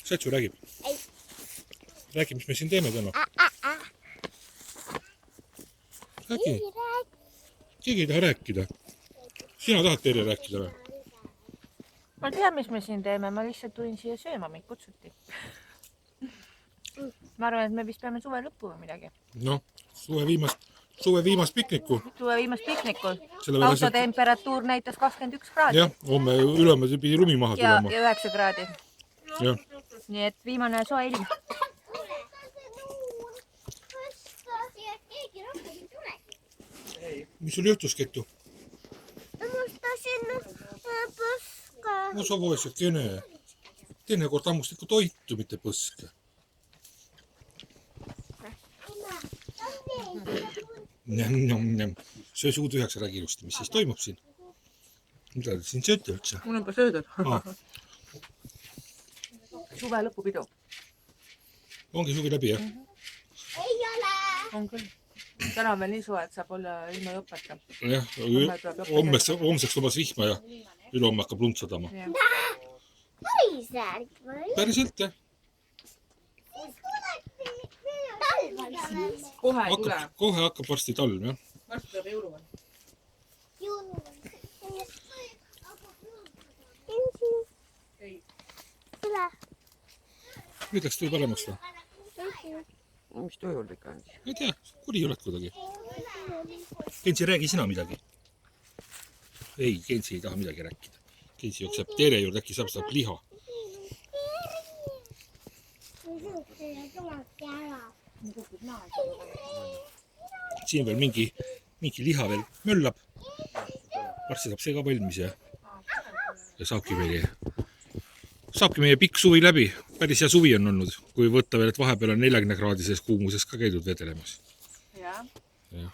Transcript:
Satsu räägib. Räägi, mis me siin teeme täna. Räägi. Keegi ei taha rääkida. Sina tahad Terje rääkida või? Ma tean, mis me siin teeme. Ma lihtsalt tulin siia sööma, meid kutsuti. Ma arvan, et me vist peame suve lõppu või midagi. Noh, suve viimast pikniku. Suve viimast piknikul. Sellepärast, Autotemperatuur näitas 21 kraadi. jah, homme ülemal pidi lumi maha tulema. Ja 9 kraadi. Jah. Nii et viimane soe ilm. Mis sul juhtus, Kettu? Hammustasin põska. No sa võisid kene. Teinekord hammustikku toitu, mitte põske. Söö suu tühjaks, räägi ilusti, mis siis toimub siin? Mida te siin sööte üldse? Mul on ka söödud. Ah, Suve lõpupidu. ongi suvi läbi, jah? Ei ole. On küll. Täna on veel nii suve, et saab olla ilma jopata. Jah, homseks lubas vihma ja ülehomme hakkab lund sadama. Päriselt või? Päriselt, jah? Talv on alles. Kohe ei tule. Kohe hakkab varsti talv, jah? Varsti tuleb jõuluvan. Tule. Nüüd läks töö paremaks või? Mis töö juurde ikka on? Ei tea, kuri oled kuidagi. Kensi, räägi sina midagi. Ei, Kensi ei taha midagi rääkida. Kensi jookseb Terje juurde, äkki saab liha. Siin veel mingi liha veel möllab. Varsti saab see ka valmis ja saabki meie pikk suvi läbi. Päris hea suvi on olnud, kui võtta veel, et vahepeal on 40 kraadises kuumuses ka käidud vedelemas. Jah. Ja.